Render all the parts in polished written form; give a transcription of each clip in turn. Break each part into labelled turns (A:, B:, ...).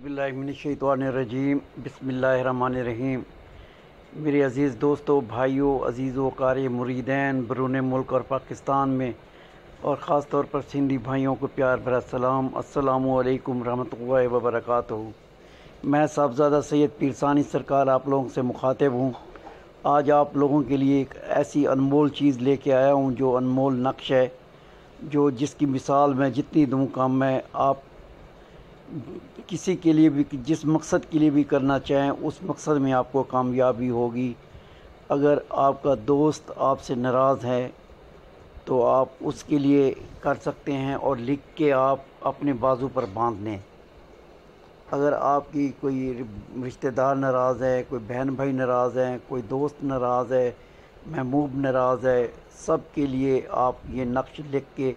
A: बिस्मिल्लाहिर्रहमानिर्रहीम बिस्मिल्लाहिर्रहमानिर्रहीम। मेरे अज़ीज़ दोस्तों, भाइयों, अज़ीज़ों, कारी मुरीदैन बरून मुल्क और पाकिस्तान में और ख़ास तौर पर सिंधी भाइयों को प्यार भरा सलाम। अस्सलामु अलैकुम रहमतुल्लाहि व बरकातहू। मैं साहबज़ादा सैयद पीरसानी सरकार आप लोगों से मुखातिब हूँ। आज आप लोगों के लिए एक ऐसी अनमोल चीज़ लेके आया हूँ जो अनमोल नक्श है, जो जिसकी मिसाल मैं जितनी दूँ कम है। आप किसी के लिए भी, जिस मकसद के लिए भी करना चाहें, उस मकसद में आपको कामयाबी होगी। अगर आपका दोस्त आपसे नाराज़ है तो आप उसके लिए कर सकते हैं और लिख के आप अपने बाजू पर बांध लें। अगर आपकी कोई रिश्तेदार नाराज़ है, कोई बहन भाई नाराज़ हैं, कोई दोस्त नाराज़ है, महबूब नाराज़ है, सब के लिए आप ये नक्श लिख के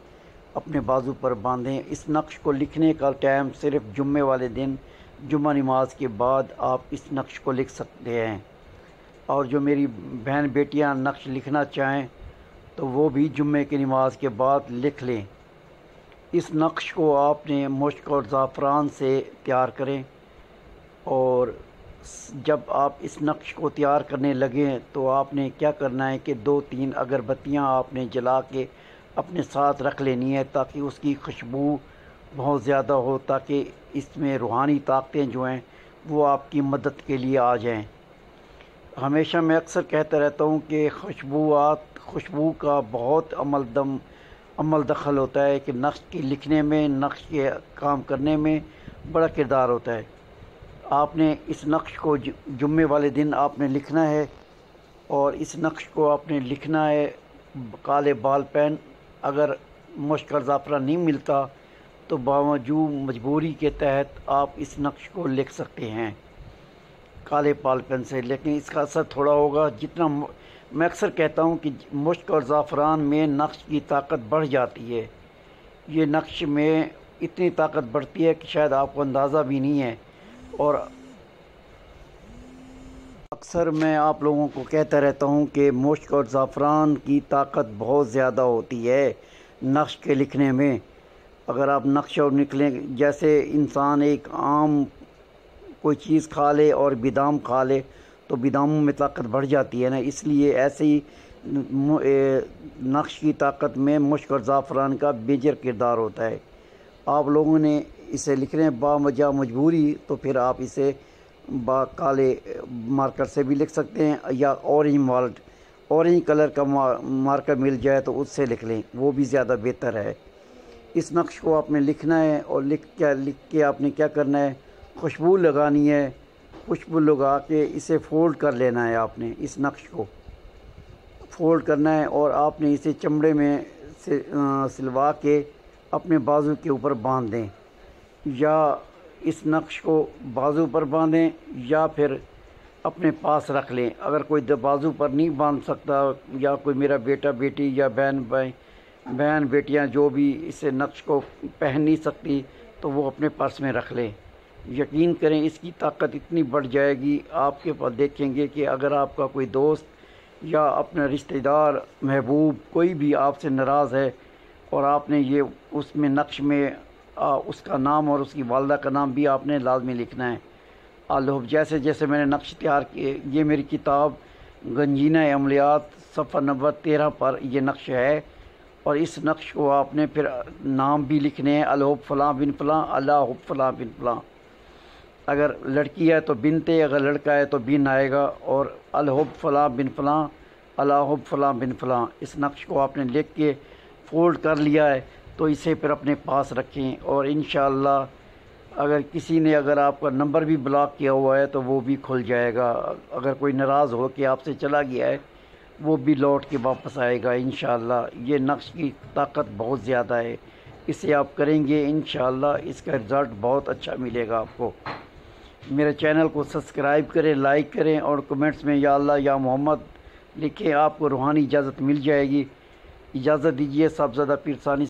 A: अपने बाजू पर बांधें। इस नक्श को लिखने का टाइम सिर्फ़ जुम्मे वाले दिन, जुम्मा नमाज के बाद आप इस नक्श को लिख सकते हैं। और जो मेरी बहन बेटियां नक्श लिखना चाहें तो वो भी जुम्मे की नमाज के बाद लिख लें। इस नक्श को आपने मुश्क और ज़ाफ़रान से तैयार करें, और जब आप इस नक्श को तैयार करने लगें तो आपने क्या करना है कि 2-3 अगरबत्तियाँ आपने जला के अपने साथ रख लेनी है, ताकि उसकी खुशबू बहुत ज़्यादा हो, ताकि इसमें रूहानी ताकतें जो हैं वो आपकी मदद के लिए आ जाएं। हमेशा मैं अक्सर कहता रहता हूँ कि खुशबू का बहुत अमल दखल होता है कि नक्श के लिखने में, नक्श के काम करने में बड़ा किरदार होता है। आपने इस नक्श को जुम्मे वाले दिन आपने लिखना है, और इस नक्श को आपने लिखना है काले बाल पेन। अगर मुश्क और ज़ाफ़रान नहीं मिलता तो बावजूद मजबूरी के तहत आप इस नक्श को लिख सकते हैं काले बाल पेन से, लेकिन इसका असर थोड़ा होगा। जितना मैं अक्सर कहता हूँ कि मुश्क और ज़ाफ़रान में नक्श की ताकत बढ़ जाती है। ये नक्श में इतनी ताकत बढ़ती है कि शायद आपको अंदाज़ा भी नहीं है। और अक्सर मैं आप लोगों को कहता रहता हूँ कि मुश्क और ज़ाफ़रान की ताकत बहुत ज़्यादा होती है नक्श के लिखने में। अगर आप नक्श और निकलें, जैसे इंसान एक आम कोई चीज़ खा ले और बादाम खा ले तो बादामों में ताकत बढ़ जाती है ना, इसलिए ऐसे ही नक्श की ताकत में मुश्क और ज़ाफ़रान का मेजर किरदार होता है। आप लोगों ने इसे लिखने बावजह मजबूरी तो फिर आप इसे काले मार्कर से भी लिख सकते हैं, या ऑरेंज कलर का मार्कर मिल जाए तो उससे लिख लें, वो भी ज़्यादा बेहतर है। इस नक्श को आपने लिखना है, और लिख के आपने क्या करना है, खुशबू लगानी है। खुशबू लगा के इसे फ़ोल्ड कर लेना है। आपने इस नक्श को फ़ोल्ड करना है और आपने इसे चमड़े में सिलवा के अपने बाजू के ऊपर बांध दें, या इस नक्श को बाजू पर बांधें या फिर अपने पास रख लें। अगर कोई बाजू पर नहीं बांध सकता, या कोई मेरा बेटा बेटी या बहन बेटियां जो भी इसे नक्श को पहन नहीं सकती, तो वो अपने पर्स में रख लें। यकीन करें, इसकी ताकत इतनी बढ़ जाएगी, आपके पास देखेंगे कि अगर आपका कोई दोस्त या अपना रिश्तेदार, महबूब, कोई भी आपसे नाराज़ है और आपने ये उसमें नक्श में उसका नाम और उसकी वालदा का नाम भी आपने लाजमी लिखना है। जैसे जैसे मैंने नक्श तैयार किए, ये मेरी किताब गंजीना अमलियात सफ़ा नंबर 13 पर ये नक्श है, और इस नक्श को आपने फिर नाम भी लिखने हैं, अलहुब फ़लाँ बिन फ़लाँ, अल्लाहुब फ़लाँ बिन फ़लाँ। अगर लड़की है तो बिनते, अगर लड़का है तो बिन आएगा, और अलहुब फ़लाँ बिन फ़लाँ, अल्लाहुब फ़लाँ बिन फ़लाँ। इस नक्श को आपने लिख के फ़ोल्ड कर लिया है तो इसे फिर अपने पास रखें, और इंशाअल्लाह अगर आपका नंबर भी ब्लॉक किया हुआ है तो वो भी खुल जाएगा। अगर कोई नाराज़ हो कि आपसे चला गया है, वो भी लौट के वापस आएगा इंशाअल्लाह। ये नक्श की ताकत बहुत ज़्यादा है, इसे आप करेंगे इंशाअल्लाह इसका रिज़ल्ट बहुत अच्छा मिलेगा आपको। मेरे चैनल को सब्सक्राइब करें, लाइक करें, और कमेंट्स में या अल्लाह या मोहम्मद लिखें, आपको रूहानी इजाज़त मिल जाएगी। इजाज़त दीजिए। साहबज़ादा पीरसानी